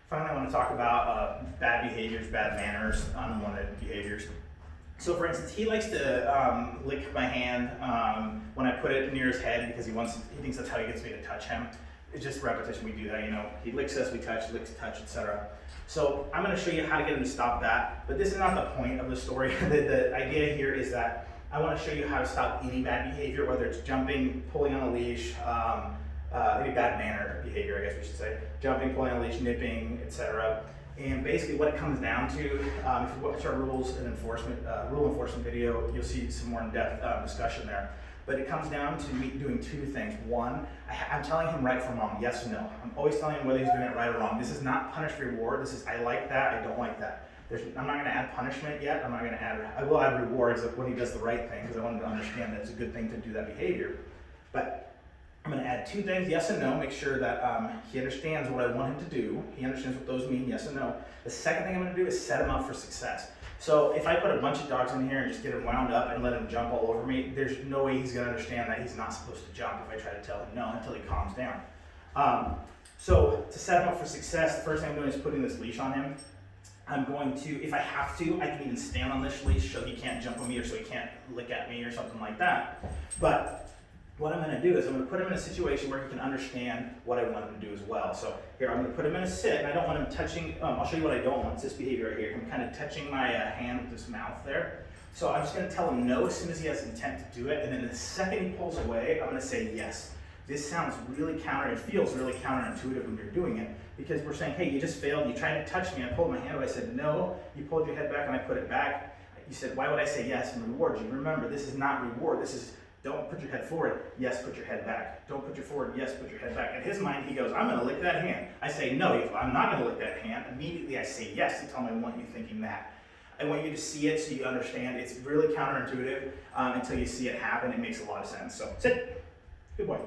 Finally, I want to talk about bad behaviors, bad manners, unwanted behaviors. So for instance, he likes to lick my hand when I put it near his head because he thinks that's how he gets me to touch him. It's just repetition, we do that, you know. He licks us, we touch, licks, touch, etc. So I'm gonna show you how to get him to stop that, but this is not the point of the story. The idea here is that I wanna show you how to stop any bad behavior, whether it's jumping, pulling on a leash, any bad manner behavior, I guess we should say. Jumping, pulling on a leash, nipping, etc. And basically what it comes down to, if you watch our rule enforcement video, you'll see some more in-depth discussion there. But it comes down to me doing two things. One, I'm telling him right from wrong, yes or no. I'm always telling him whether he's doing it right or wrong. This is not punish reward. This is I like that, I don't like that. I'm not going to add punishment yet. I will add rewards when he does the right thing because I want him to understand that it's a good thing to do that behavior. But I'm going to add two things, yes and no, make sure that he understands what I want him to do. He understands what those mean, yes and no. The second thing I'm going to do is set him up for success. So if I put a bunch of dogs in here and just get him wound up and let him jump all over me, there's no way he's going to understand that he's not supposed to jump if I try to tell him no until he calms down. So to set him up for success, the first thing I'm doing is putting this leash on him. I'm going to, if I have to, I can even stand on this leash so he can't jump on me or so he can't lick at me or something like that. But what I'm going to do is I'm going to put him in a situation where he can understand what I want him to do as well. So here, I'm going to put him in a sit, and I don't want him touching, I'll show you what I don't want. It's this behavior right here. I'm kind of touching my hand with his mouth there. So I'm just going to tell him no as soon as he has intent to do it, and then the second he pulls away, I'm going to say yes. This sounds really it feels really counterintuitive when you're doing it, because we're saying, hey, you just failed, you tried to touch me, I pulled my hand away, I said no, you pulled your head back and I put it back. You said, why would I say yes and reward you? Remember, this is not reward, this is don't put your head forward, yes, put your head back. Don't put your forward, yes, put your head back. In his mind, he goes, I'm gonna lick that hand. I say, no, I'm not gonna lick that hand. Immediately I say yes to tell him I want you thinking that. I want you to see it so you understand. It's really counterintuitive until you see it happen. It makes a lot of sense. So sit, good boy.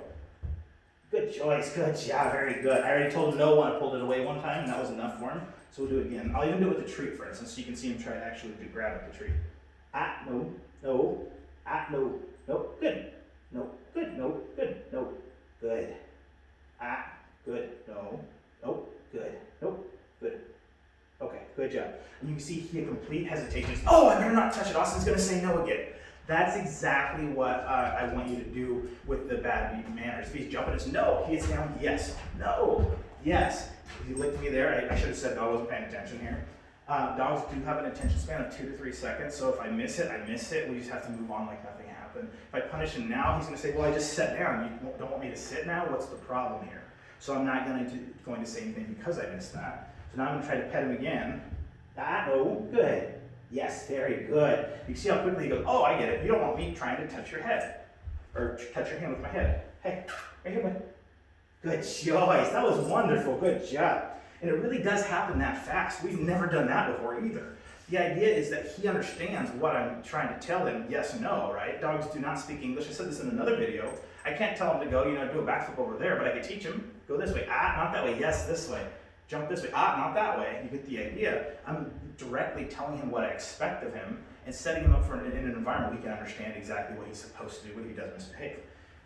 Good choice, good job, very good. I already told him no when I pulled it away one time and that was enough for him. So we'll do it again. I'll even do it with the treat, for instance, so you can see him try to actually grab at the treat. No, no, no. Nope, good. Nope, good. Nope, good. Nope, good. Good. No. Nope, good. Nope, good. Okay, good job. And you can see he had complete hesitation. Oh, I better not touch it. Austin's going to say no again. That's exactly what I want you to do with the bad manners. If he's jumping, it's no. He gets down, yes. No. Yes. If you licked me there, I should have said no. I wasn't paying attention here. Dogs do have an attention span of 2 to 3 seconds, so if I miss it, I miss it. We just have to move on like nothing happened. If I punish him now, he's going to say, well, I just sat down. You don't want me to sit now? What's the problem here? So I'm not going to say anything because I missed that. So now I'm going to try to pet him again. No, good. Yes, very good. You see how quickly he goes, oh, I get it. You don't want me trying to touch your head. Or touch your hand with my head. Hey, right here, bud. Good choice. That was wonderful. Good job. And it really does happen that fast. We've never done that before either. The idea is that he understands what I'm trying to tell him, yes, no, right? Dogs do not speak English. I said this in another video. I can't tell him to go, do a backflip over there, but I can teach him, go this way. Not that way. Yes, this way. Jump this way. Not that way. You get the idea. I'm directly telling him what I expect of him and setting him up in an environment where he can understand exactly what he's supposed to do when he does misbehave.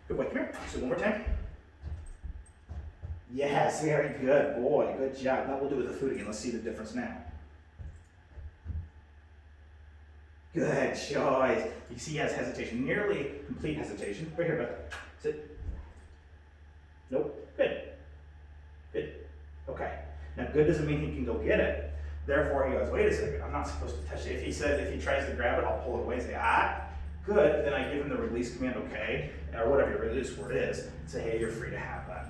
Good boy, come here. So one more time. Yes, very good, boy, good job. Now we'll do it with the food again. Let's see the difference now. Good choice. You see he has hesitation, nearly complete hesitation. Right here, bud. Sit. Nope, good. Good. Okay. Now good doesn't mean he can go get it. Therefore he goes, wait a second, I'm not supposed to touch it. If he tries to grab it, I'll pull it away and say, good. Then I give him the release command, okay, or whatever your release word is, and say, hey, you're free to have that.